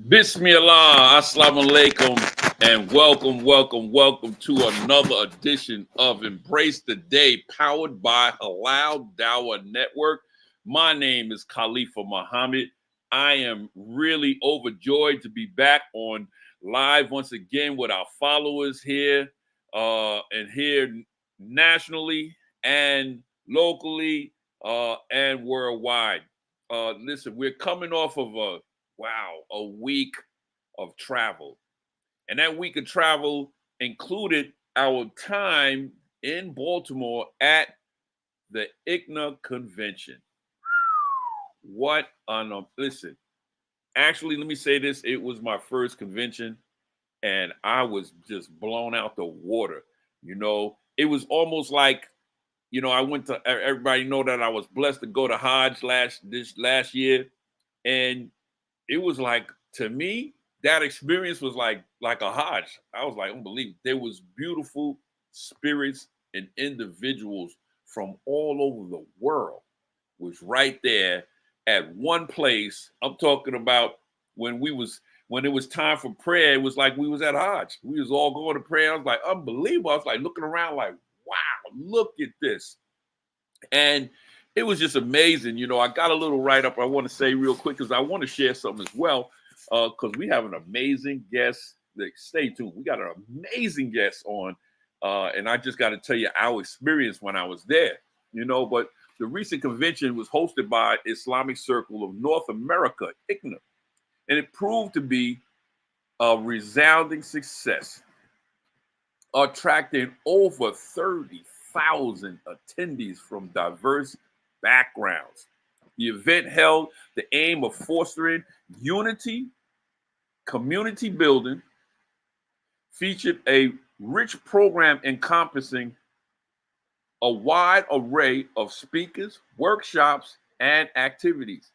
Bismillah, Assalamu alaikum, and welcome to another edition of Embrace the Day, powered by Halal Dawah Network. My name is Khalifa Muhammad. I am really overjoyed to be back on live once again with our followers here, and here nationally and locally, and worldwide. Listen, we're coming off of a week of travel. And that week of travel included our time in Baltimore at the ICNA convention. What on listen, actually, let me say this. It was my first convention, and I was just blown out the water. It was almost like, I went to everybody know that I was blessed to go to Hajj this last year. And it was like, to me, that experience was like a Hajj. I was like, unbelievable. There was beautiful spirits and individuals from all over the world was right there at one place. I'm talking about when it was time for prayer, it was like we was at Hajj. We was all going to prayer. I was like, unbelievable. I was like looking around like, wow, look at this. And it was just amazing. I got a little write-up I want to say real quick because I want to share something as well, because we have an amazing guest. Stay tuned. We got an amazing guest on, and I just got to tell you our experience when I was there. But the recent convention was hosted by Islamic Circle of North America, ICNA, and it proved to be a resounding success, attracting over 30,000 attendees from diverse backgrounds. The event held the aim of fostering unity, community building, featured a rich program encompassing a wide array of speakers, workshops, and activities.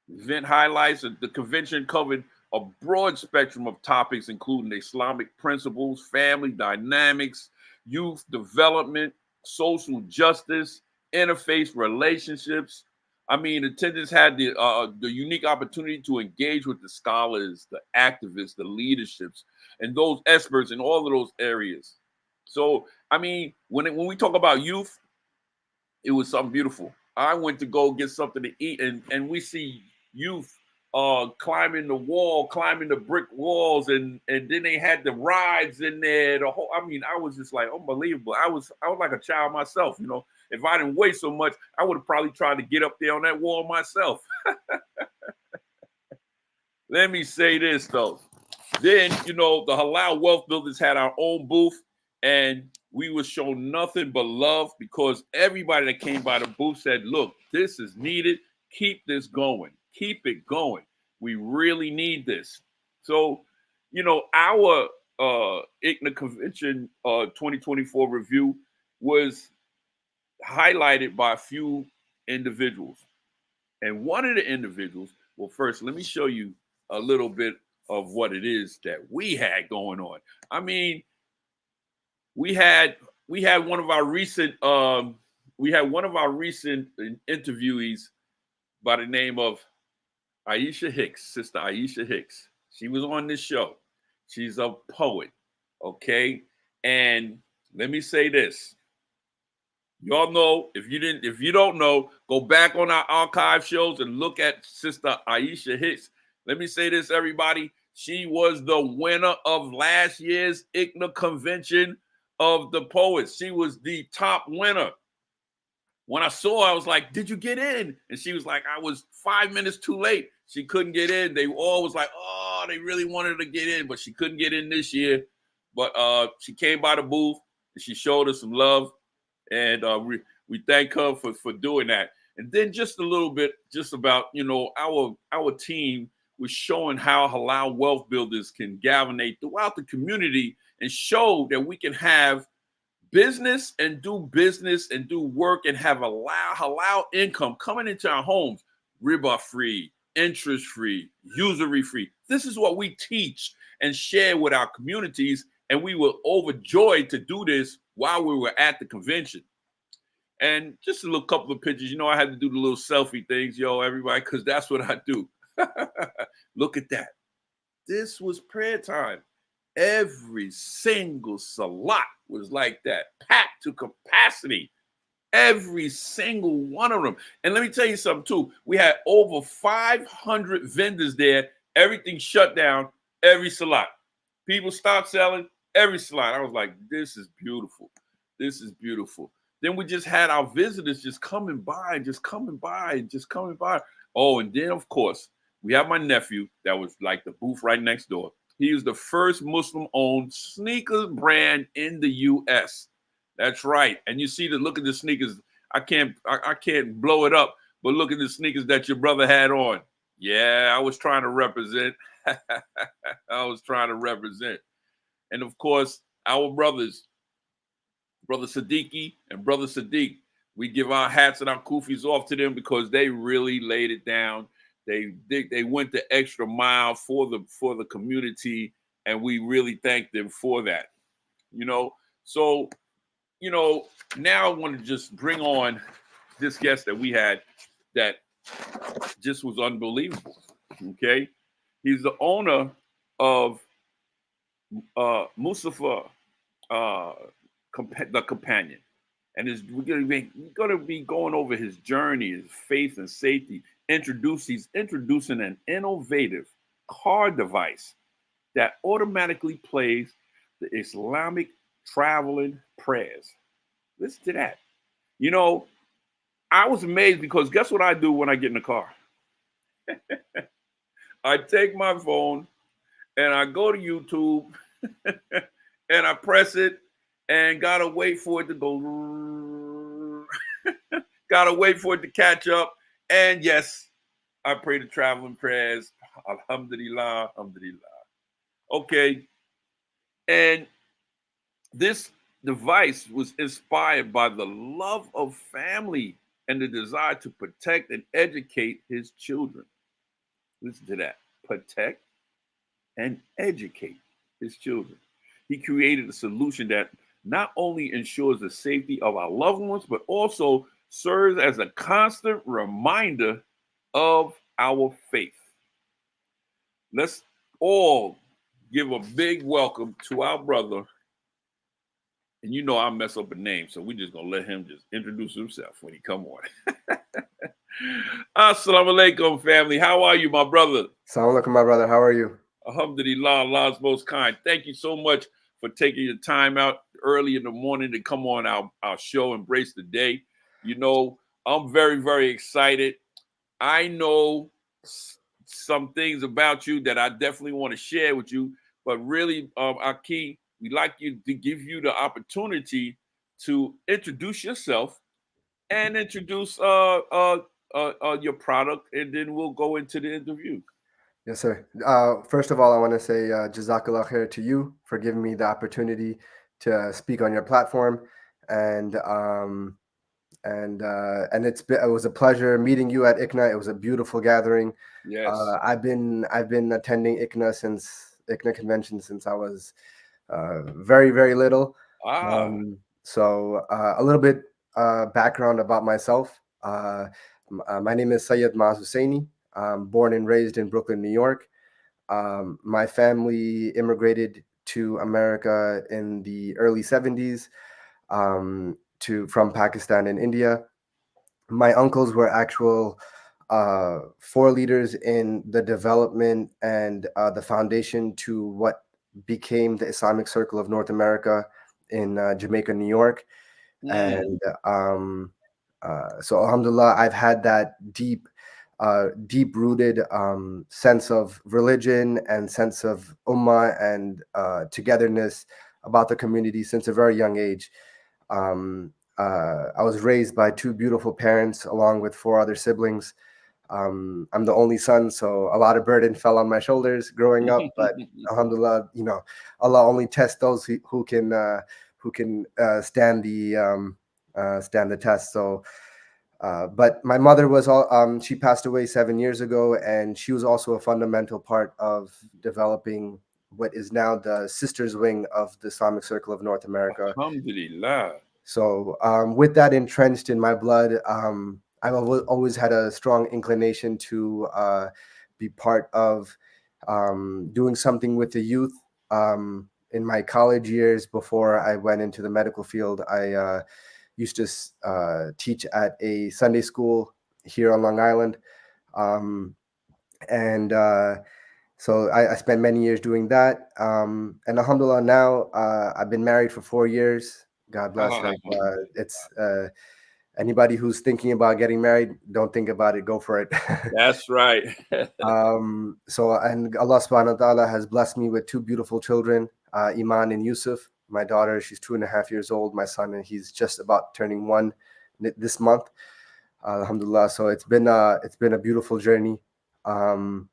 The event highlights that the convention covered a broad spectrum of topics, including Islamic principles, family dynamics, youth development, social justice, interfaith relationships. I mean, attendants had the unique opportunity to engage with the scholars, the activists, the leaderships, and those experts in all of those areas. So, I mean, when we talk about youth, it was something beautiful. I went to go get something to eat, and we see youth climbing the brick walls, and then they had the rides in there. I was just like unbelievable. I was like a child myself. If I didn't weigh so much, I would have probably tried to get up there on that wall myself. Let me say this though. Then the Halal Wealth Builders had our own booth, and we were shown nothing but love because everybody that came by the booth said, "Look, this is needed. Keep this going. Keep it going. We really need this." So, our ICNA Convention 2024 review was highlighted by a few individuals. And one of the individuals, well, first, let me show you a little bit of what it is that we had going on. I mean, we had one of our recent interviewees by the name of Aisha Hicks, Sister Aisha Hicks. She was on this show. She's a poet, okay? And let me say this. Y'all know, if you don't know, go back on our archive shows and look at Sister Aisha Hicks. Let me say this, everybody. She was the winner of last year's ICNA convention of the poets. She was the top winner. When I saw her, I was like, "Did you get in?" And she was like, "I was 5 minutes too late." She couldn't get in. They all was like, "Oh, they really wanted her to get in, but she couldn't get in this year." But she came by the booth and she showed us some love, and we thank her for doing that. And then just a little bit, just about our team was showing how Halal Wealth Builders can galvanate throughout the community and show that we can have business and do work and have halal income coming into our homes, riba free, interest free, usury free. This is what we teach and share with our communities, and we were overjoyed to do this while we were at the convention. And just a little couple of pictures. I had to do the little selfie things, everybody, because that's what I do. Look at that. this was prayer time. Every single salat was like that, packed to capacity. Every single one of them. And let me tell you something too. We had over 500 vendors there. Everything shut down. Every salat. People stopped selling. Every salat. I was like, this is beautiful. This is beautiful. Then we just had our visitors just coming by, just coming by, just coming by. Oh, and then of course we have my nephew that was like the booth right next door. He was the first Muslim-owned sneakers brand in the U.S. That's right. And you see the look at the sneakers. I can't blow it up, but look at the sneakers that your brother had on. Yeah, I was trying to represent. I was trying to represent. And of course, our brothers, Brother Siddiqui and Brother Sadiq, we give our hats and our kufis off to them because they really laid it down. They went the extra mile for the community, and we really thank them for that. You know, so now I want to just bring on this guest that we had that just was unbelievable. Okay, he's the owner of Mustafa, the Companion, and we're gonna be going over his journey, his faith and safety. He's introducing an innovative car device that automatically plays the Islamic traveling prayers. Listen to that. I was amazed because guess what I do when I get in the car? I take my phone and I go to YouTube and I press it and gotta wait for it to go. Gotta wait for it to catch up. And yes, I pray the traveling prayers. Alhamdulillah, alhamdulillah. Okay. And this device was inspired by the love of family and the desire to protect and educate his children. Listen to that. Protect and educate his children. He created a solution that not only ensures the safety of our loved ones, but also serves as a constant reminder of our faith. Let's all give a big welcome to our brother. And I mess up a name, so we're just gonna let him just introduce himself when he come on. Assalamu alaikum, family. How are you, my brother? Assalamu alaikum, my brother. How are you? Alhamdulillah, Allah's most kind. Thank you so much for taking your time out early in the morning to come on our show, Embrace the Day. I'm very, very excited. I know some things about you that I definitely want to share with you, but really, Aki, we'd like you to give you the opportunity to introduce yourself and introduce your product, and then we'll go into the interview. Yes, sir. First of all, I want to say Jazakallah khair to you for giving me the opportunity to speak on your platform, and it was a pleasure meeting you at ICNA. It was a beautiful gathering. Yes. I've been attending ICNA convention since I was very, very little. So a little bit background about myself. My name is Syed Maaz Husseini. I'm born and raised in Brooklyn, New York. My family immigrated to America in the early 70s from Pakistan and India. My uncles were actual foreleaders in the development and the foundation to what became the Islamic Circle of North America in Jamaica, New York. And so alhamdulillah, I've had that deep-rooted sense of religion and sense of ummah and togetherness about the community since a very young age. I was raised by two beautiful parents along with four other siblings. I'm the only son, so a lot of burden fell on my shoulders growing up. But alhamdulillah, Allah only tests those who can stand the test. So, but my mother was she passed away 7 years ago, and she was also a fundamental part of developing what is now the sisters wing of the Islamic Circle of North America. Alhamdulillah. So with that entrenched in my blood, I've always had a strong inclination to be part of doing something with the youth. In my college years, before I went into the medical field, I used to teach at a Sunday school here on Long Island. And So I spent many years doing that. And alhamdulillah, now I've been married for 4 years. God bless. Like it's anybody who's thinking about getting married, don't think about it. Go for it. That's right. So and Allah subhanahu wa ta'ala has blessed me with two beautiful children, Iman and Yusuf. My daughter, she's 2.5 years old. My son, and he's just about turning 1 this month. Alhamdulillah. So it's been a beautiful journey. So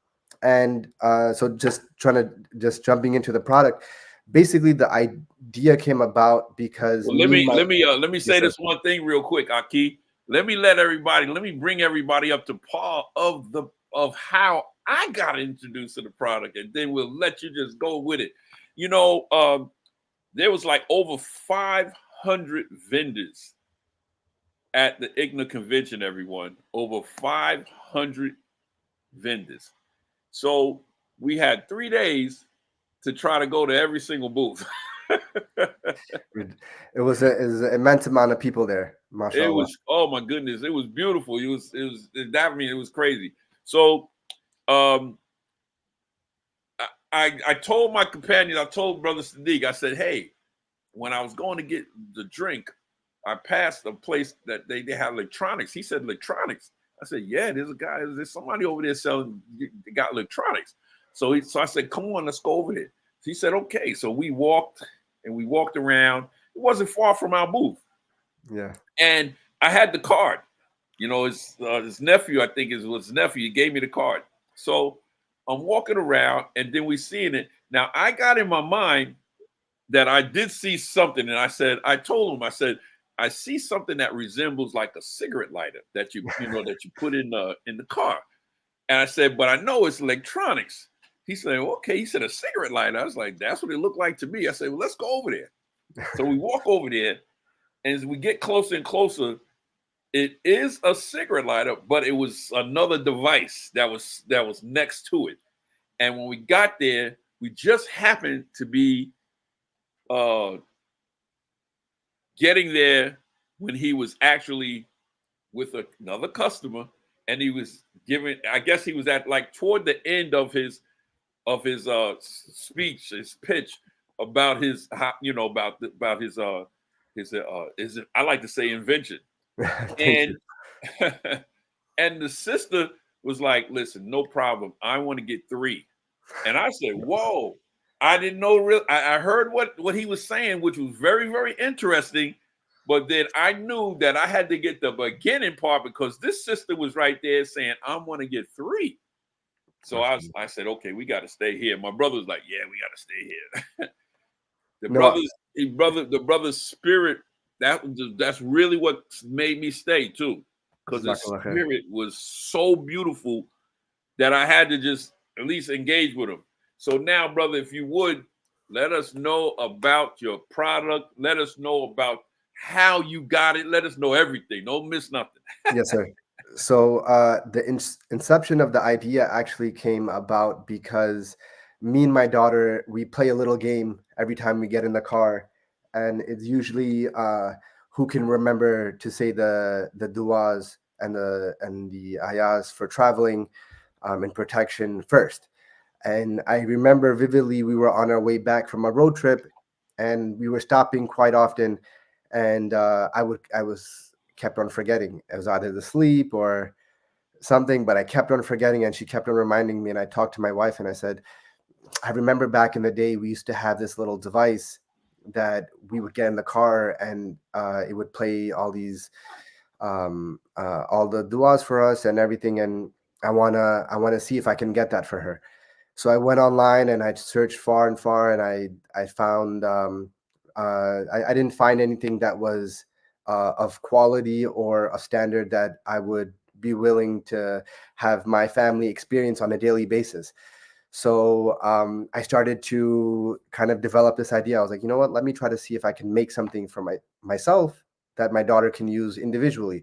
just jumping into the product. Basically, the idea came about because let me say this one thing real quick, Aki. Let me bring everybody up to par of how I got introduced to the product, and then we'll let you just go with it. You know, there was like over 500 vendors at the ICNA convention, everyone. Over 500 vendors. So we had 3 days to try to go to every single booth. It was an immense amount of people there. MashaAllah. It was, oh my goodness, it was beautiful. It was crazy. So I told my companion, I told Brother Sadiq, I said, hey, when I was going to get the drink, I passed a place that they had electronics. He said, electronics. I said, yeah, there's somebody over there selling, they got electronics. So I said, come on, let's go over there. So he said, okay. So we walked around. It wasn't far from our booth. Yeah. And I had the card. You know, his nephew, I think it was his nephew, he gave me the card. So I'm walking around, and then we seeing it. Now, I got in my mind that I did see something, and I told him, I said, I see something that resembles like a cigarette lighter that you put in the car. And I said, but I know it's electronics. He said, okay. He said, a cigarette lighter. I was like, that's what it looked like to me. I said, well, let's go over there. So we walk over there, and as we get closer and closer, it is a cigarette lighter, but it was another device that was next to it. And when we got there, we just happened to be getting there when he was actually with another customer, and he was giving, I guess he was at like toward the end of his speech, his pitch about his, about his I like to say invention. And and the sister was like, listen, no problem. I want to get 3. And I said, whoa, I didn't know I heard what he was saying, which was very, very interesting. But then I knew that I had to get the beginning part, because this sister was right there saying, I want to get 3. So I said, okay, we got to stay here. My brother was like, yeah, we got to stay here. The brother's spirit, that's really what made me stay too. Because the spirit was so beautiful that I had to just at least engage with him. So now, brother, if you would, let us know about your product. Let us know about how you got it. Let us know everything. Don't miss nothing. Yes, sir. So the inception of the idea actually came about because me and my daughter, we play a little game every time we get in the car. And it's usually who can remember to say the du'as and the ayahs for traveling and protection first. And I remember vividly, we were on our way back from a road trip, and we were stopping quite often. And I was kept on forgetting. It was either the sleep or something, but I kept on forgetting, and she kept on reminding me. And I talked to my wife, and I said, I remember back in the day, we used to have this little device that we would get in the car, and it would play all these all the du'as for us and everything. And I wanna see if I can get that for her. So I went online and I searched far and far, and I found I didn't find anything that was of quality or a standard that I would be willing to have my family experience on a daily basis. So I started to kind of develop this idea. I was like, you know what? Let me try to see if I can make something for myself that my daughter can use individually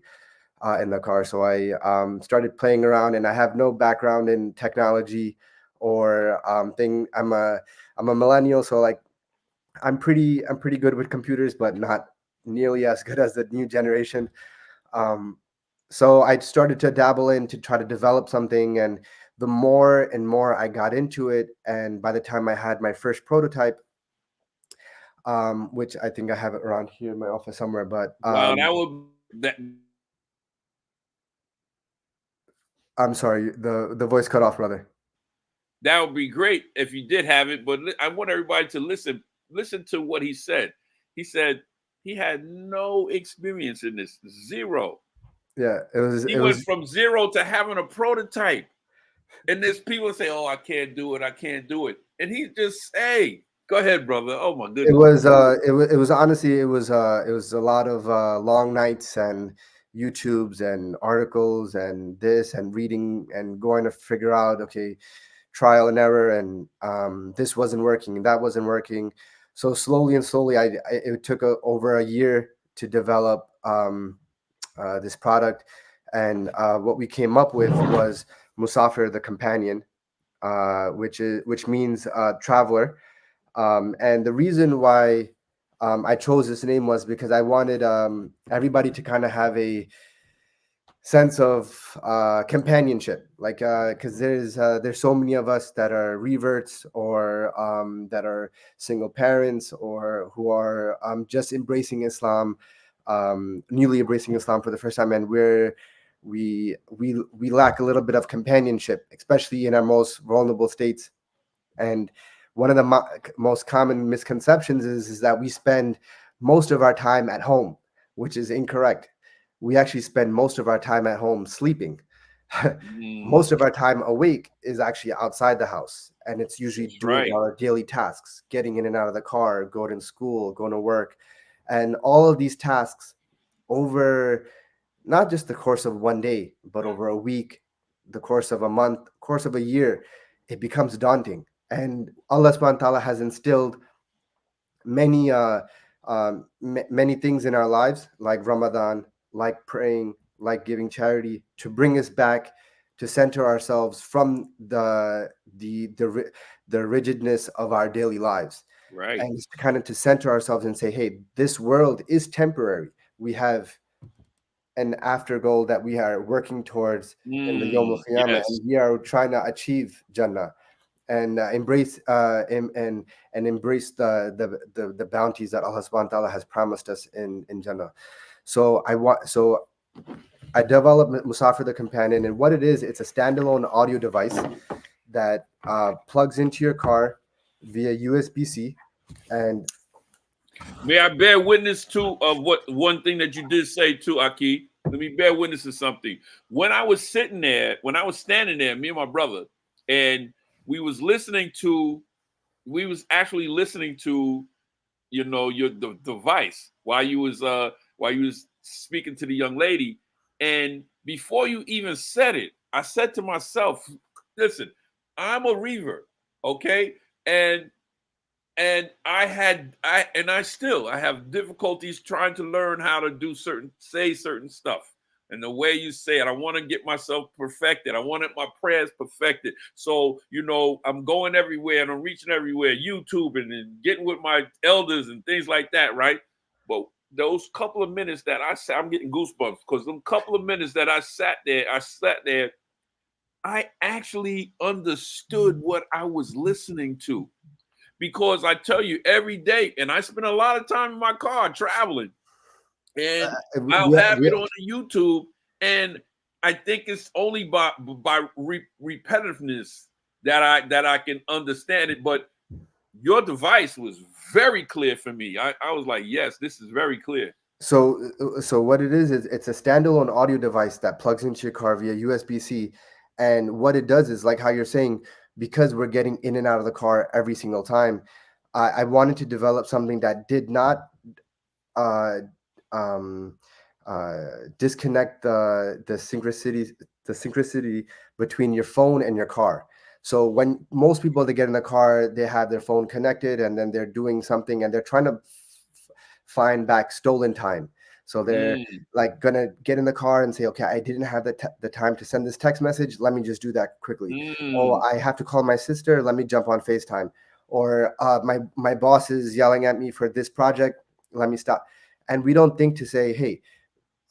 in the car. So I started playing around, and I have no background in technology or thing. I'm a millennial, so like I'm pretty good with computers, but not nearly as good as the new generation. Um, so I started to dabble in to try to develop something, and the more and more I got into it, and by the time I had my first prototype, which I think I have it around here in my office somewhere, but Wow, that would that. I'm sorry, the voice cut off, brother. That would be great if you did have it, but I want everybody to listen to what he said. He said he had no experience in this, zero. Yeah, He went from zero to having a prototype. And there's people say, "Oh, I can't do it. I can't do it." And he just, "Hey, go ahead, brother." Oh my goodness. It was honestly it was a lot of long nights and YouTubes and articles and this and reading and going to figure out, okay, trial and error, and this wasn't working and that wasn't working. So slowly and slowly, it took over a year to develop this product, and what we came up with was Musafir the companion, which means traveler. And the reason why I chose this name was because I wanted everybody to kind of have a sense of companionship, like because there's so many of us that are reverts, or that are single parents, or who are just embracing Islam, newly embracing Islam for the first time, and we lack a little bit of companionship, especially in our most vulnerable states. And one of the most common misconceptions is that we spend most of our time at home, which is incorrect. We actually spend most of our time at home sleeping. Most of our time awake is actually outside the house, and it's usually doing our daily tasks, getting in and out of the car, going to school, going to work, and all of these tasks over not just the course of one day, but over a week, the course of a month, course of a year, it becomes daunting. And Allah subhanahu wa ta'ala has instilled many many things in our lives, like Ramadan, like praying, like giving charity, to bring us back to center ourselves from the rigidness of our daily lives, Right. and kind of to center ourselves and say, hey, this world is temporary. We have an after goal that we are working towards in the Yom Al-Qiyamah, yes. and we are trying to achieve Jannah, and embrace and embrace the bounties that Allah subhanahu wa ta'ala has promised us in Jannah. So I developed Musafir the companion, and what it is, it's a standalone audio device that plugs into your car via USB-C. And may I bear witness to what one thing that you did say too, Aki? Let me bear witness to something. When I was standing there, me and my brother, and we was actually listening to, your device while you was speaking to the young lady. And before you even said it, I said to myself, listen, I'm a reaver, okay? And I have difficulties trying to learn how to say certain stuff. And the way you say it, I want to get myself perfected. I wanted my prayers perfected. So, I'm going everywhere and I'm reaching everywhere, YouTube and getting with my elders and things like that, right? But those couple of minutes that I'm getting goosebumps, because them couple of minutes that I sat there, I actually understood what I was listening to. Because I tell you, every day, and I spend a lot of time in my car traveling, and I'll have it on the YouTube, and I think it's only by repetitiveness that I can understand it. But your device was very clear for me. I was like, yes, this is very clear. So what it is it's a standalone audio device that plugs into your car via USB-C, and what it does is, like how you're saying, because we're getting in and out of the car every single time, I wanted to develop something that did not disconnect the synchronicity between your phone and your car. So when most people, they get in the car, they have their phone connected, and then they're doing something and they're trying to find back stolen time. So they're like gonna get in the car and say, okay, I didn't have the time to send this text message. Let me just do that quickly. Oh, I have to call my sister. Let me jump on FaceTime. Or my boss is yelling at me for this project. Let me stop. And we don't think to say, hey,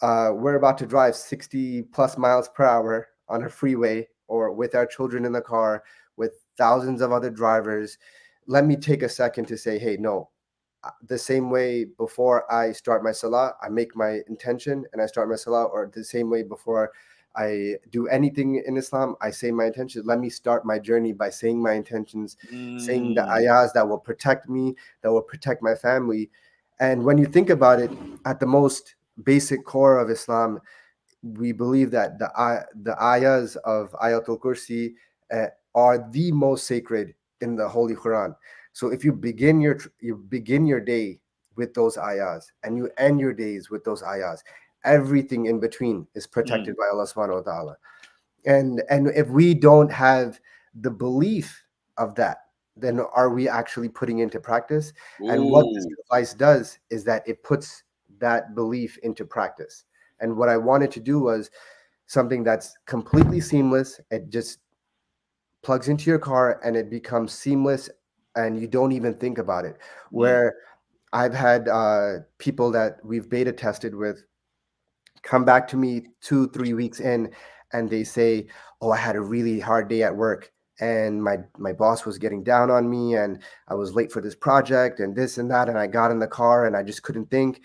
we're about to drive 60 plus miles per hour on a freeway or with our children in the car with thousands of other drivers. Let me take a second to say, hey, no, the same way before I start my salah, I make my intention and I start my salah, or the same way before I do anything in Islam, I say my intention. Let me start my journey by saying my intentions, saying the ayahs that will protect me, that will protect my family. And when you think about it, at the most basic core of Islam, we believe that the ayahs of Ayatul Kursi are the most sacred in the Holy Quran. So if you begin your day with those ayahs and you end your days with those ayahs, everything in between is protected by Allah subhanahu wa ta'ala. And if we don't have the belief of that, then are we actually putting into practice? And what this device does is that it puts that belief into practice. And what I wanted to do was something that's completely seamless. It just plugs into your car and it becomes seamless and you don't even think about it. Where I've had people that we've beta tested with come back to me 2-3 weeks in and they say, oh, I had a really hard day at work and my boss was getting down on me and I was late for this project and this and that, and I got in the car and I just couldn't think.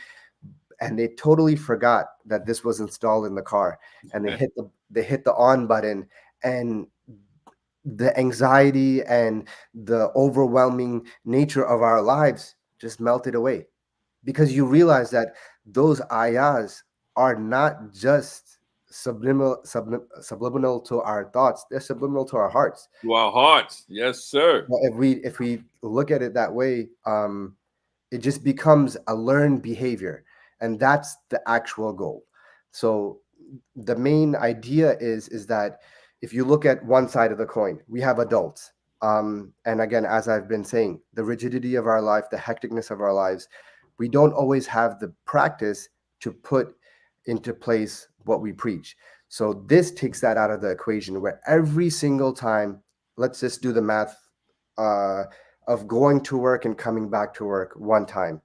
And they totally forgot that this was installed in the car, and they hit the on button, and the anxiety and the overwhelming nature of our lives just melted away, because you realize that those ayahs are not just subliminal to our thoughts, they're subliminal to our hearts. To our hearts, yes, sir. Well, if we look at it that way, it just becomes a learned behavior, and that's the actual goal. So the main idea is that if you look at one side of the coin, we have adults, and again, as I've been saying, the rigidity of our life, the hecticness of our lives, we don't always have the practice to put into place what we preach. So this takes that out of the equation, where every single time, let's just do the math of going to work and coming back to work one time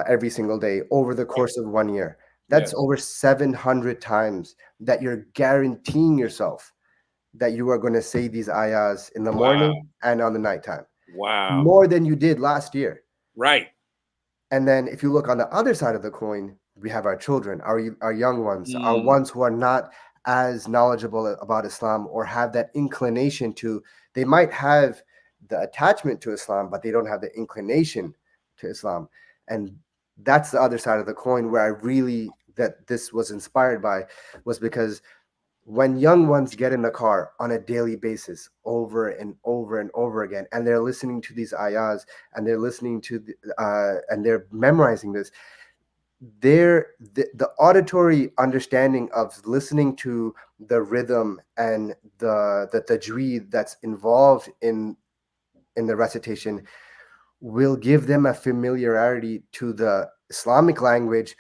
every single day over the course of 1 year. That's over 700 times that you're guaranteeing yourself that you are going to say these ayahs in the morning and on the nighttime. Wow. More than you did last year. Right. And then if you look on the other side of the coin, we have our children, our young ones, our ones who are not as knowledgeable about Islam or have that inclination to, they might have the attachment to Islam, but they don't have the inclination to Islam. And that's the other side of the coin where I really, that this was inspired by, was because when young ones get in the car on a daily basis over and over and over again, and they're listening to these ayahs and they're listening to and they're memorizing this, the auditory understanding of listening to the rhythm and the tajweed that's involved in the recitation will give them a familiarity to the Islamic language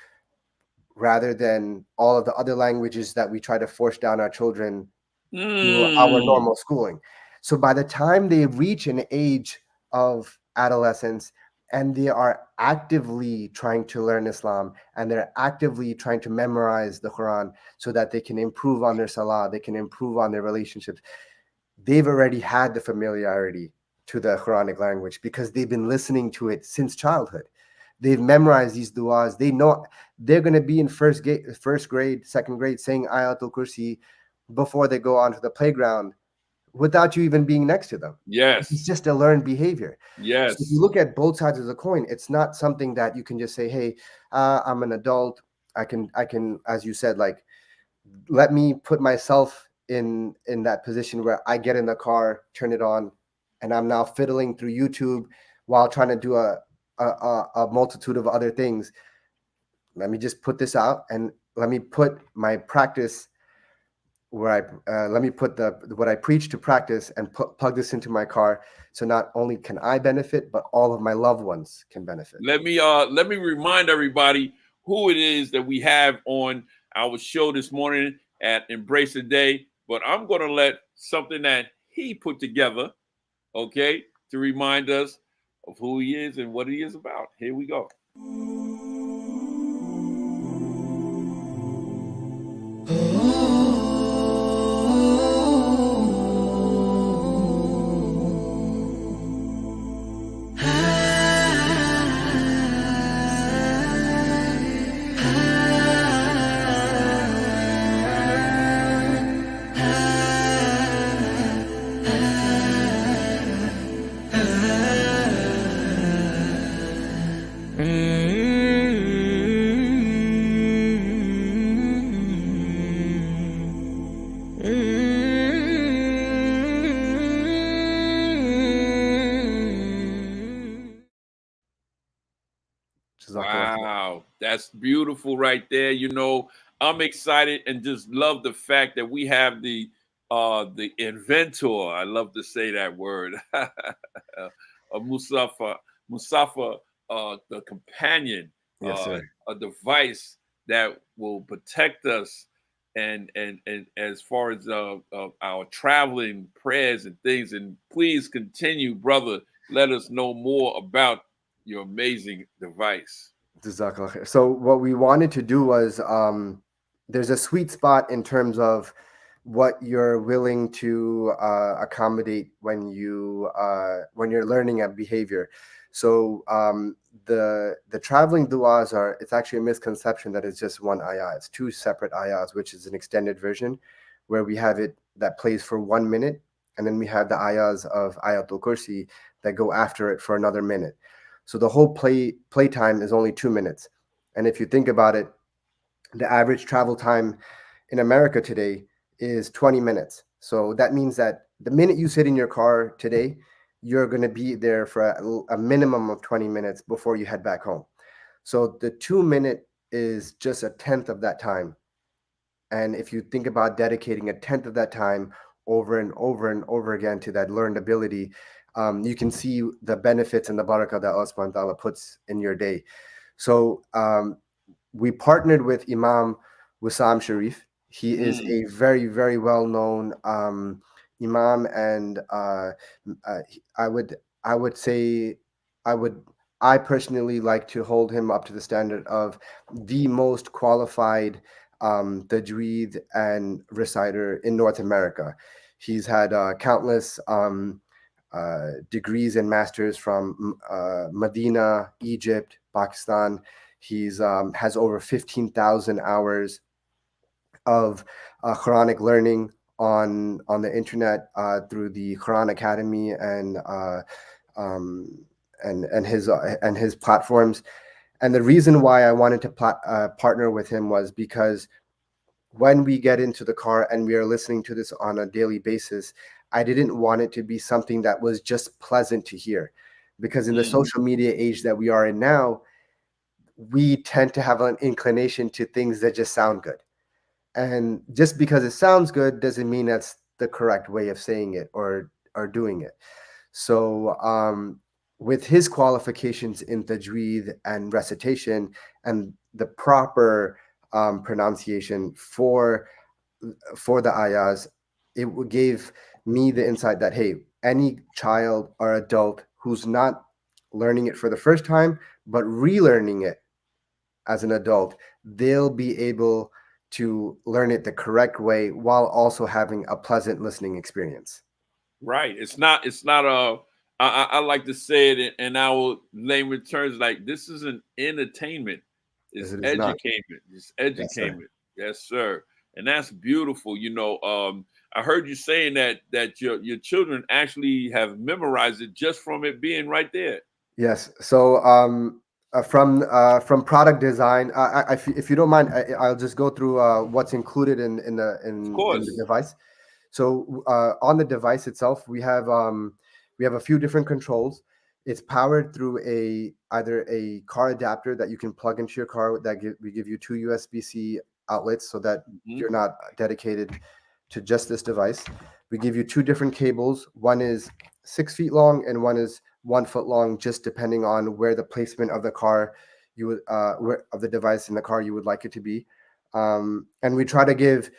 rather than all of the other languages that we try to force down our children through our normal schooling. So by the time they reach an age of adolescence and they are actively trying to learn Islam and they're actively trying to memorize the Quran so that they can improve on their salah, they can improve on their relationships, they've already had the familiarity to the Quranic language because they've been listening to it since childhood. They've memorized these du'as. They know they're going to be in first grade, second grade, saying Ayatul Kursi before they go onto the playground without you even being next to them. Yes. It's just a learned behavior. Yes. So if you look at both sides of the coin, it's not something that you can just say, hey, I'm an adult. I can, as you said, like, let me put myself in that position where I get in the car, turn it on, and I'm now fiddling through YouTube while trying to do a multitude of other things. Let me just put this out and let me put my practice where let me put what I preach to practice and plug this into my car. So not only can I benefit, but all of my loved ones can benefit. Let me remind everybody who it is that we have on our show this morning at Embrace the Day, but I'm going to let something that he put together, okay, to remind us of who he is and what he is about. Here we go. Wow, that's beautiful right there. You know, I'm excited and just love the fact that we have the inventor. I love to say that word. Musafa, the companion, Yes, sir. a device that will protect us and as far as our traveling prayers and things. And please continue, brother. Let us know more about your amazing device. So what we wanted to do was there's a sweet spot in terms of what you're willing to accommodate when you're learning a behavior. So the traveling du'as it's actually a misconception that it's just one ayah. It's two separate ayahs, which is an extended version where we have it that plays for 1 minute, and then we have the ayahs of Ayatul Kursi that go after it for another minute. So the whole play time is only 2 minutes. And if you think about it, the average travel time in America today is 20 minutes. So that means that the minute you sit in your car today, you're going to be there for a minimum of 20 minutes before you head back home. So the 2 minute is just a tenth of that time. And if you think about dedicating a tenth of that time over and over and over again to that learned ability, you can see the benefits and the barakah that Allah subhanahu wa ta'ala puts in your day. So we partnered with Imam Wissam Sharif. He is a very, very well-known Imam, and I personally like to hold him up to the standard of the most qualified tajweed and reciter in North America. He's had countless degrees and masters from Medina, Egypt, Pakistan. He's has over 15,000 hours of Quranic learning on the internet through the Quran Academy and his platforms. And the reason why I wanted to partner with him was because when we get into the car and we are listening to this on a daily basis, I didn't want it to be something that was just pleasant to hear, because in the social media age that we are in now, we tend to have an inclination to things that just sound good. And just because it sounds good doesn't mean that's the correct way of saying it or doing it. So with his qualifications in tajweed and recitation and the proper pronunciation for the ayahs, it gave me the insight that, hey, any child or adult who's not learning it for the first time but relearning it as an adult, they'll be able to learn it the correct way while also having a pleasant listening experience. Right. It's not I like to say it in our layman terms, like this isn't entertainment. It's education. It's education. Yes, sir. And that's beautiful. You know, I heard you saying that your children actually have memorized it just from it being right there. Yes. So from product design, if you don't mind, I'll just go through what's included in the device. So on the device itself, we have a few different controls. It's powered through either a car adapter that you can plug into your car. We give you two USB-C outlets so that you're not dedicated to just this device. We give you two different cables. One is 6 feet long and one is 1 foot long, just depending on where the placement of the car you would of the device in the car you would like it to be. And we try to give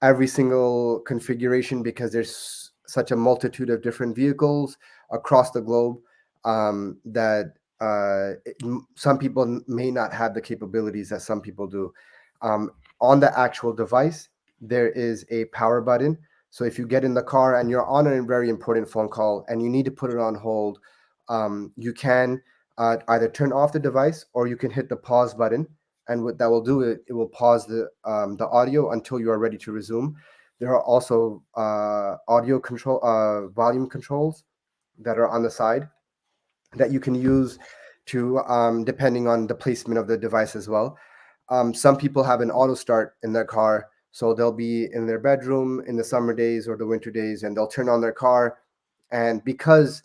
every single configuration because there's such a multitude of different vehicles across the globe, that some people may not have the capabilities that some people do. On the actual device, there is a power button. So if you get in the car and you're on a very important phone call and you need to put it on hold, you can either turn off the device or you can hit the pause button, and what that will do, it will pause the audio until you are ready to resume. There are also audio control volume controls that are on the side that you can use to, depending on the placement of the device as well. Some people have an auto start in their car, so they'll be in their bedroom in the summer days or the winter days, and they'll turn on their car, and because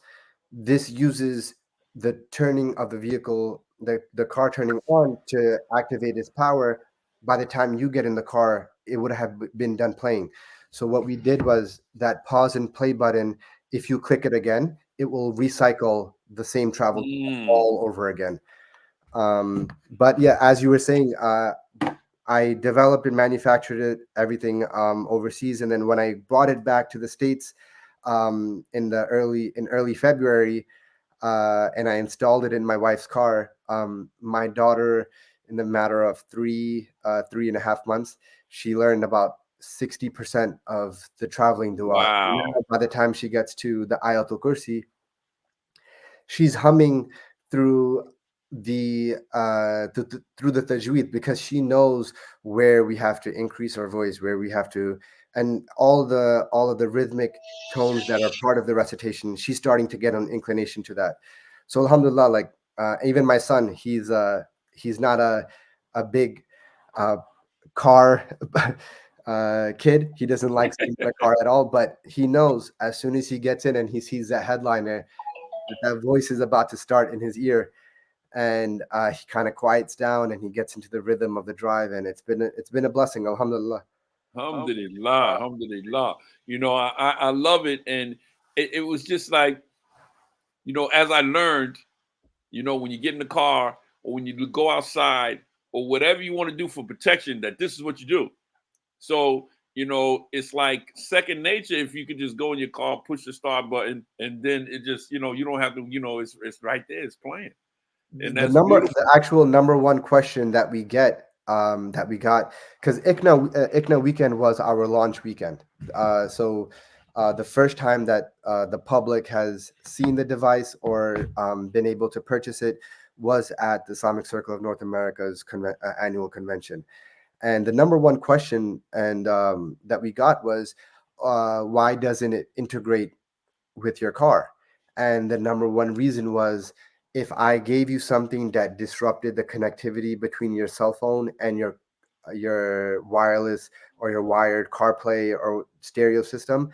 this uses the turning of the vehicle, the car turning on to activate its power. By the time you get in the car, it would have been done playing. So what we did was that pause and play button, if you click it again, it will recycle the same travel all over again. But yeah, as you were saying, I developed and manufactured it, everything, overseas, and then when I brought it back to the States, in early February, and I installed it in my wife's car. My daughter, in the matter of 3.5 months, she learned about 60% of the traveling dua. Wow. By the time she gets to the Ayatul Kursi, she's humming through through the tajweed, because she knows where we have to increase our voice, where we have to, and all of the rhythmic tones that are part of the recitation. She's starting to get an inclination to that. So alhamdulillah, like, even my son, he's not a big uh, car kid. He doesn't like sitting in the car at all, but he knows as soon as he gets in and he sees that headliner, that voice is about to start in his ear, and he kind of quiets down and he gets into the rhythm of the drive, and it's been a blessing, alhamdulillah. Alhamdulillah, alhamdulillah. I love it. And it was just like, as I learned, when you get in the car or when you go outside or whatever you want to do for protection, that this is what you do. So, it's like second nature if you could just go in your car, push the start button, and then it just, you don't have to, it's right there, it's playing. And that's beautiful. The actual number one question that we get, that we got, because ICNA weekend was our launch weekend. So the first time that the public has seen the device or been able to purchase it was at the Islamic Circle of North America's annual convention. And the number one question and that we got was, why doesn't it integrate with your car? And the number one reason was, if I gave you something that disrupted the connectivity between your cell phone and your wireless or your wired CarPlay or stereo system,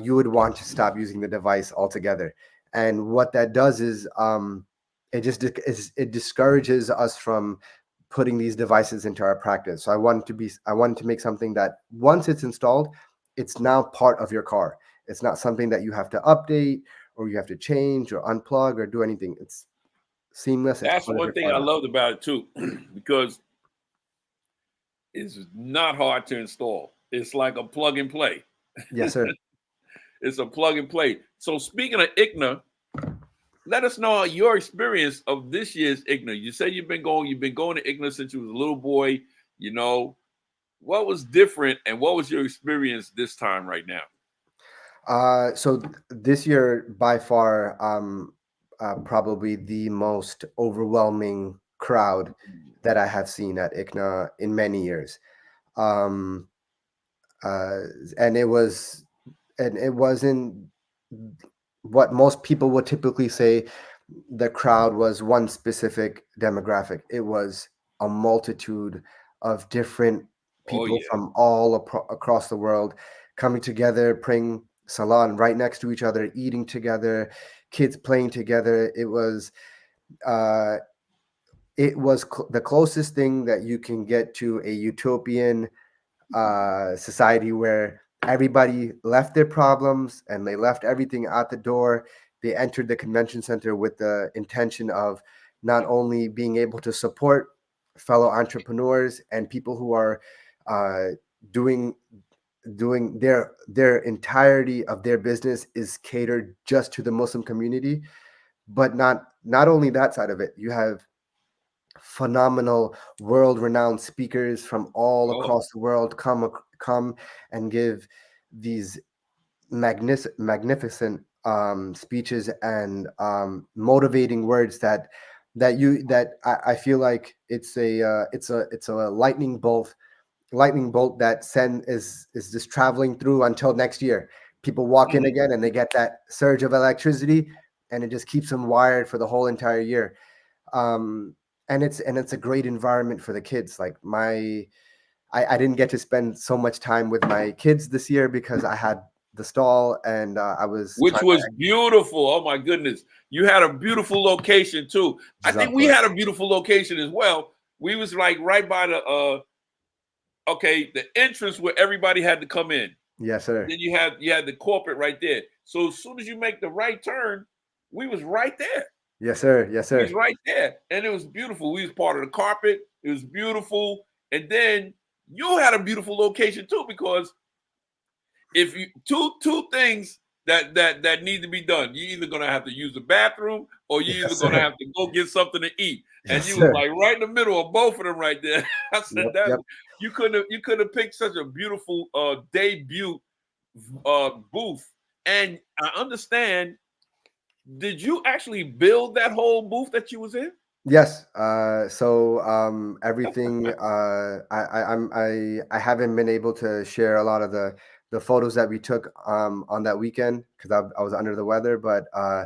you would want to stop using the device altogether. And what that does is, it discourages us from putting these devices into our practice. So I wanted to make something that once it's installed, it's now part of your car. It's not something that you have to update or you have to change or unplug or do anything. It's seamless. That's one thing I loved about it too, because it's not hard to install. It's like a plug and play. Yes, sir. It's a plug and play. So speaking of ICNA, let us know your experience of this year's ICNA. You say you've been going to ICNA since you was a little boy. What was different and what was your experience this time right now? So this year, by far, probably the most overwhelming crowd that I have seen at ICNA in many years. And it wasn't what most people would typically say. The crowd was one specific demographic. It was a multitude of different people from all across the world coming together, praying Salah right next to each other, eating together, kids playing together. It was the closest thing that you can get to a utopian society where everybody left their problems and they left everything at the door. They entered the convention center with the intention of not only being able to support fellow entrepreneurs and people who are uh, doing their entirety of their business is catered just to the Muslim community, but not only that side of it. You have phenomenal world-renowned speakers from all Oh, across the world come and give these magnificent speeches and motivating words that I feel like it's a lightning bolt that send is just traveling through until next year. People walk in mhm. again and they get that surge of electricity, and it just keeps them wired for the whole entire year. Um, and it's a great environment for the kids. Like I didn't get to spend so much time with my kids this year because I had the stall and I was Which trying was beautiful. Oh my goodness. You had a beautiful location too. to I think we had a beautiful location as well. We was like right by the the entrance where everybody had to come in. Yes, sir. Then you had the corporate right there. So as soon as you make the right turn, we was right there. Yes, sir. Yes, We was sir. right there. And it was beautiful. We was part of the carpet. It was beautiful. And then you had a beautiful location too, because if you two things that need to be done. You're either gonna have to use the bathroom or you're either Yes, gonna sir. have to go get something to eat. And Yes, you was sir. like right in the middle of both of them right there. I said Yep, that yep. you could have picked such a beautiful debut booth. And I understand, did you actually build that whole booth that you was in? Yes. So everything. I haven't been able to share a lot of the photos that we took on that weekend because I was under the weather. But yeah.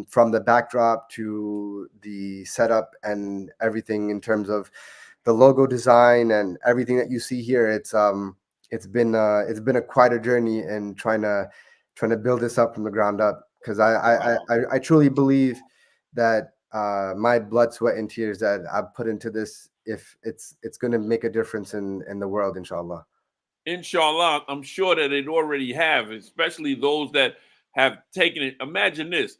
From the backdrop to the setup and everything in terms of the logo design and everything that you see here, it's been a quite a journey in trying to build this up from the ground up because Wow. I truly believe that my blood, sweat, and tears that I put into this, if it's going to make a difference in the world, inshallah. Inshallah, I'm sure that it already have, especially those that have taken it. Imagine this.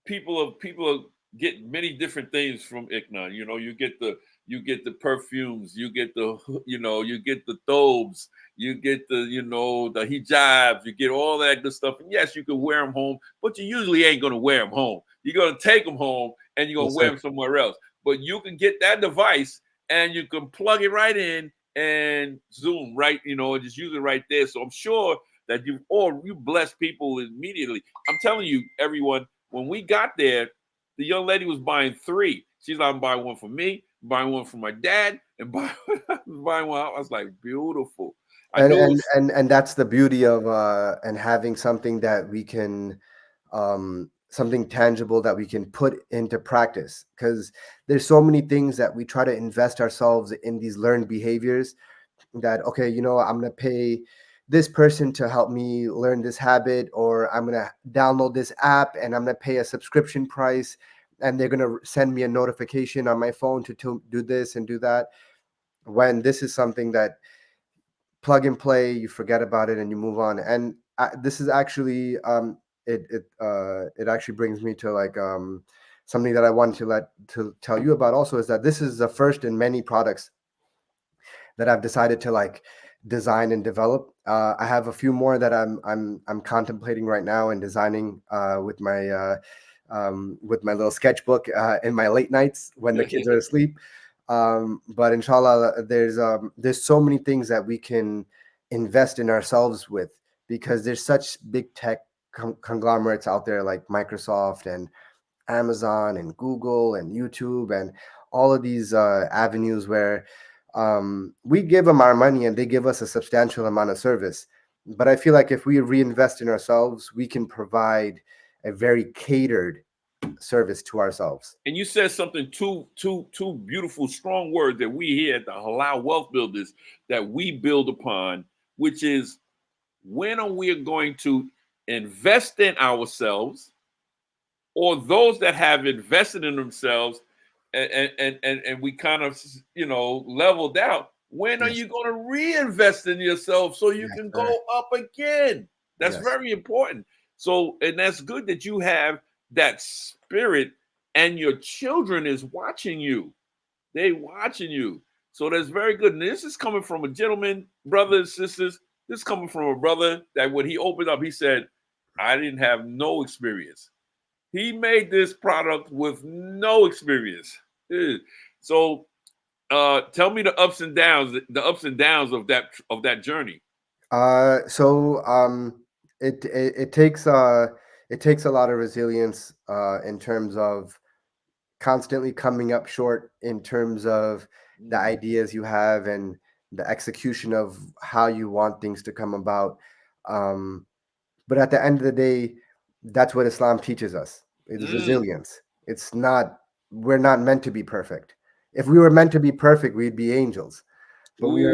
People get many different things from ICNA. You get the perfumes, you get the you get the thobes, you get the hijabs, you get all that good stuff. And yes, you can wear them home, but you usually ain't gonna wear them home. You're gonna take them home and you're gonna Yes, wear sir. them somewhere else. But you can get that device and you can plug it right in and Zoom right, and just use it right there. So I'm sure that you bless people immediately. I'm telling you, everyone, when we got there, the young lady was buying three. She's like, I'm buying one for me, buying one for my dad, and buying one. I was like, beautiful. I and knew it and was. and and that's the beauty of and having something that we can something tangible that we can put into practice, because there's so many things that we try to invest ourselves in these learned behaviors that, okay, I'm going to pay this person to help me learn this habit, or I'm going to download this app and I'm going to pay a subscription price, and they're going to send me a notification on my phone to do this and do that, when this is something that plug and play, you forget about it and you move on. And this is actually it actually brings me to like something that I wanted to tell you about also, is that this is the first in many products that I've decided to like design and develop. I have a few more that I'm contemplating right now and designing with my little sketchbook in my late nights when the kids are asleep. But inshallah, there's so many things that we can invest in ourselves with, because there's such big tech conglomerates out there like Microsoft and Amazon and Google and YouTube and all of these avenues where we give them our money and they give us a substantial amount of service. But I feel like if we reinvest in ourselves, we can provide a very catered service to ourselves. And you said something two beautiful, strong words that we here at the Halal Wealth Builders that we build upon, which is, when are we going to invest in ourselves, or those that have invested in themselves and we kind of leveled out, when are Yes, you going to reinvest in yourself so you yes, can sir. go up again? That's Yes, very important. So, and that's good that you have that spirit, and your children is watching you. They watching you. So that's very good. And this is coming from a gentleman, brothers, sisters. This is coming from a brother that when he opened up, he said, I didn't have no experience. He made this product with no experience. So tell me the ups and downs of that journey. It takes a lot of resilience in terms of constantly coming up short in terms of the ideas you have and the execution of how you want things to come about. But at the end of the day, that's what Islam teaches us. It's resilience. We're not meant to be perfect. If we were meant to be perfect, we'd be angels. But we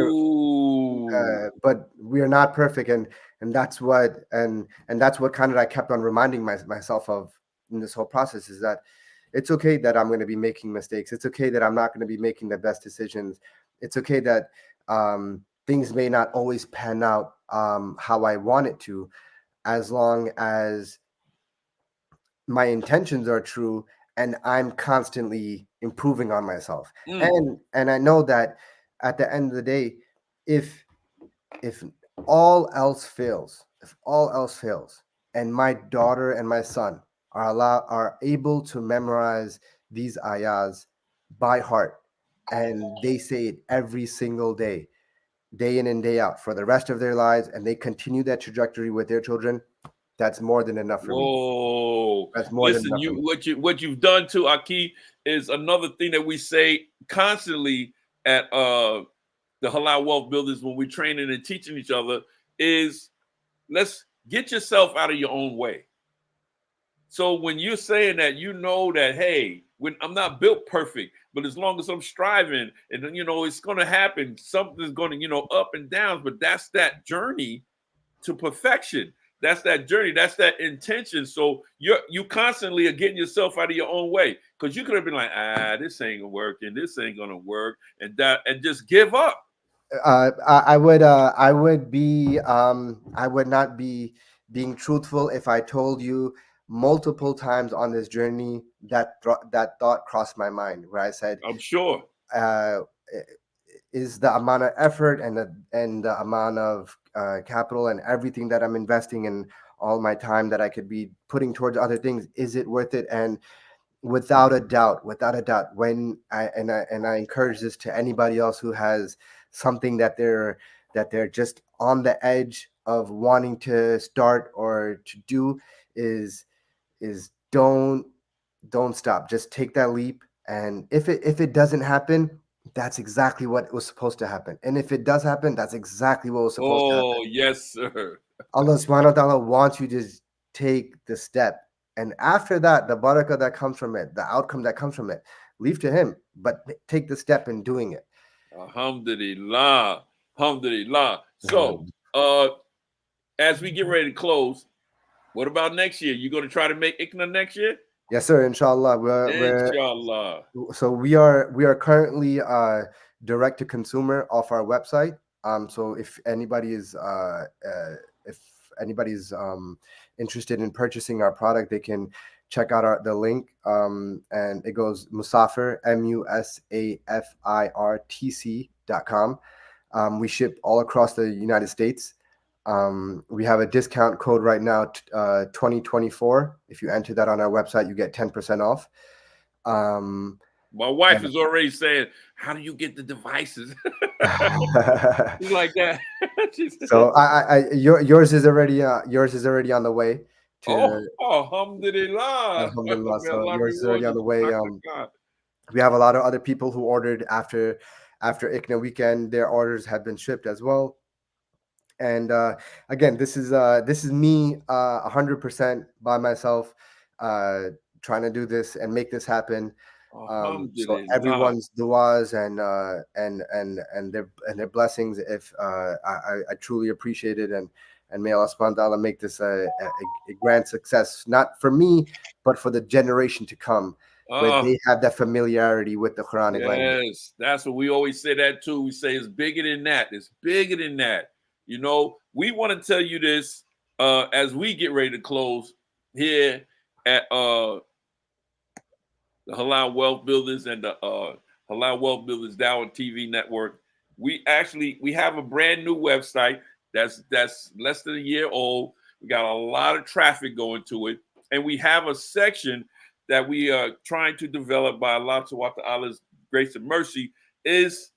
are not perfect, and that's what kind of I kept on reminding myself of in this whole process, is that it's okay that I'm going to be making mistakes. It's okay that I'm not going to be making the best decisions. It's okay that things may not always pan out how I want it to, as long as my intentions are true and I'm constantly improving on myself. And I know that at the end of the day, if all else fails, and my daughter and my son are able to memorize these ayahs by heart, and they say it every single day in and day out for the rest of their lives, and they continue that trajectory with their children, that's more than enough for me. That's more Listen, than enough. what you've done to Aki is another thing that we say constantly at the Halal Wealth Builders when we're training and teaching each other is, let's get yourself out of your own way. So when you're saying that, you know that, hey, when I'm not built perfect, but as long as I'm striving, and then, it's going to happen. Something's going to, up and downs, but that's that journey to perfection. That's that journey. That's that intention. So you constantly are getting yourself out of your own way, because you could have been like, this ain't working. This ain't gonna work, and just give up. I would not be being truthful if I told you multiple times on this journey that thought crossed my mind, where I said, I'm sure. Is the amount of effort and the amount of capital and everything that I'm investing in, all my time that I could be putting towards other things, is it worth it? And without a doubt, when I encourage this to anybody else who has something that they're just on the edge of wanting to start or to do, is don't stop. Just take that leap. And if it doesn't happen, that's exactly what was supposed to happen. And if it does happen, that's exactly what was supposed to happen. Oh, yes, sir. Allah subhanahu wa ta'ala wants you to take the step. And after that, the barakah that comes from it, the outcome that comes from it, leave to him. But take the step in doing it. Alhamdulillah. Alhamdulillah. So, as we get ready to close, what about next year? You going to try to make ICNA next year? Yes, sir. Inshallah. Inshallah. So we are currently direct to consumer off our website. So if anybody is interested in purchasing our product, they can check out the link. And it goes Musafir, MUSAFIRTC.com. We ship all across the United States. We have a discount code right now, 2024. If you enter that on our website, you get 10% off. My wife is already saying, how do you get the devices? She's like that. So yours is already on the way. Alhamdulillah. Alhamdulillah. So yours is already on the way. We have a lot of other people who ordered after ICNA weekend. Their orders have been shipped as well. And again, this is me 100% by myself, trying to do this and make this happen. So everyone's du'as and their blessings, if I truly appreciate it, and may Allah subhanahu wa ta'ala make this a grand success, not for me, but for the generation to come, where they have that familiarity with the Quranic language. Yes, that's what we always say that too. We say it's bigger than that. It's bigger than that. We want to tell you this as we get ready to close here. at the Halal Wealth Builders and the Halal Wealth Builders Dawah TV network. We have a brand new website that's less than a year old. We got a lot of traffic going to it, and we have a section that we are trying to develop by Allah Subhanahu wa Ta'ala's grace and mercy is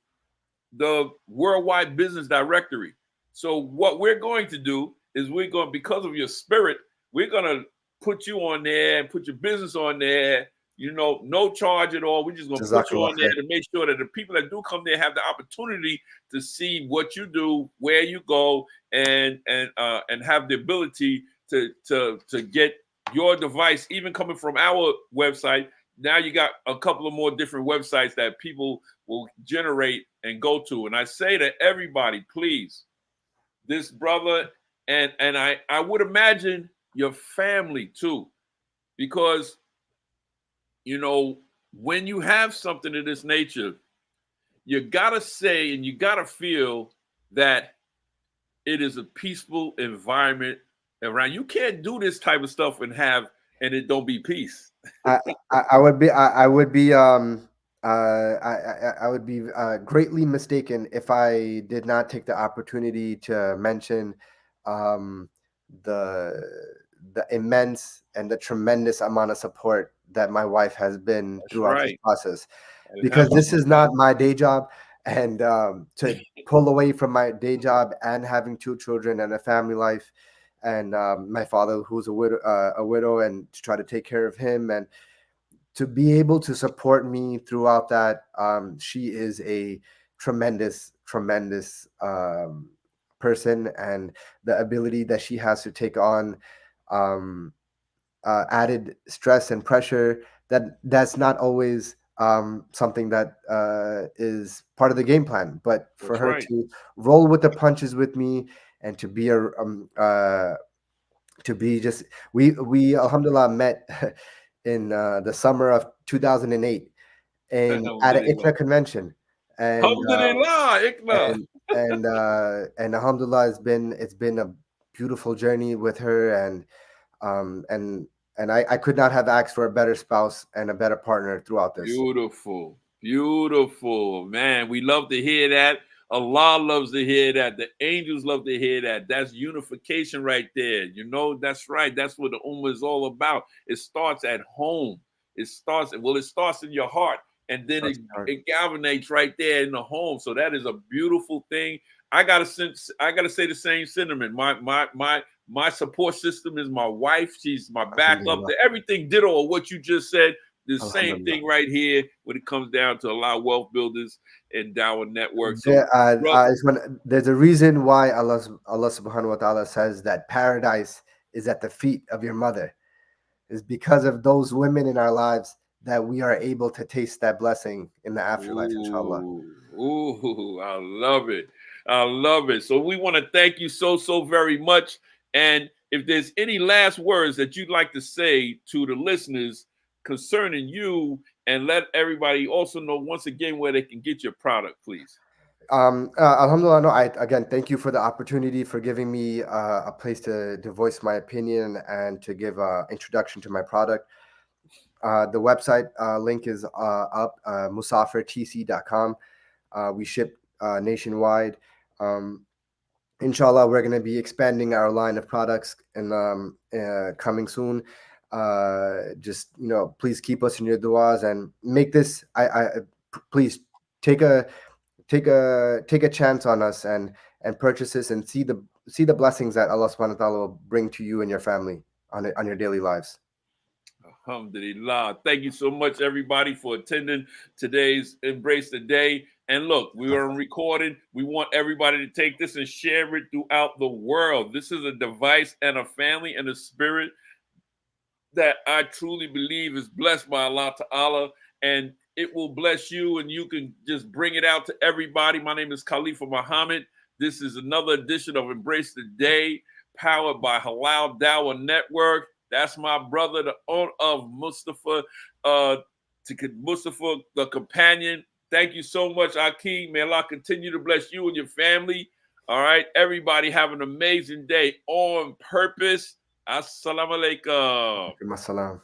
the Worldwide Business Directory. So what we're going to do is because of your spirit, we're going to put you on there and put your business on there, no charge at all. We're just going to put you on there to make sure that the people that do come there have the opportunity to see what you do, where you go, and have the ability to get your device, even coming from our website. Now you got a couple of more different websites that people will generate and go to. And I say to everybody, please, this brother, and I would imagine your family too, because, when you have something of this nature, you got to say and you got to feel that it is a peaceful environment around. You can't do this type of stuff and it don't be peace. I would be greatly mistaken if I did not take the opportunity to mention the immense and the tremendous amount of support that my wife has been throughout this process, because this is not my day job, and to pull away from my day job and having 2 children and a family life, and my father who's a widow, and to try to take care of him, and to be able to support me throughout that. She is a tremendous person, and the ability that she has to take on added stress and pressure, that's not always something that is part of the game plan, but for her to roll with the punches with me, and to be we alhamdulillah met in the summer of 2008 at an ICNA convention, and alhamdulillah, it's been a beautiful journey with her, and I could not have asked for a better spouse and a better partner throughout this. Beautiful, man. We love to hear that. Allah loves to hear that. The angels love to hear that. That's unification right there. That's right. That's what the Ummah is all about. It starts at home. It starts in your heart, and then it galvanates right there in the home. So that is a beautiful thing. I gotta say the same sentiment. My support system is my wife. She's my backup. Everything ditto of what you just said. The same thing right here when it comes down to Halal Wealth Builders and Dawah Network. So, there's a reason why Allah Subhanahu wa Ta'ala says that paradise is at the feet of your mother. Is because of those women in our lives that we are able to taste that blessing in the afterlife, inshallah. Ooh, I love it. I love it. So we want to thank you so very much. And if there's any last words that you'd like to say to the listeners concerning you, and let everybody also know once again where they can get your product, please. Alhamdulillah, no, again, thank you for the opportunity, for giving me a place to voice my opinion and to give an introduction to my product. The website link is up, musafirtc.com. We ship nationwide. Inshallah, we're going to be expanding our line of products and coming soon. Just please keep us in your du'as and make this. Please take a chance on us and purchase this and see the blessings that Allah Subhanahu wa Ta'ala will bring to you and your family on your daily lives. Alhamdulillah. Thank you so much, everybody, for attending today's Embrace the Day. And look, we are recording. We want everybody to take this and share it throughout the world. This is a device and a family and a spirit that I truly believe is blessed by Allah Ta'ala, and it will bless you, and you can just bring it out to everybody. My name is Khalifa Muhammad. This is another edition of Embrace the Day, powered by Halal Dawah Network. That's my brother, the owner of Mustafa, Mustafa, the companion. Thank you so much, Akeem. May Allah continue to bless you and your family. All right, everybody have an amazing day on purpose. Assalamu alaikum. Masalam.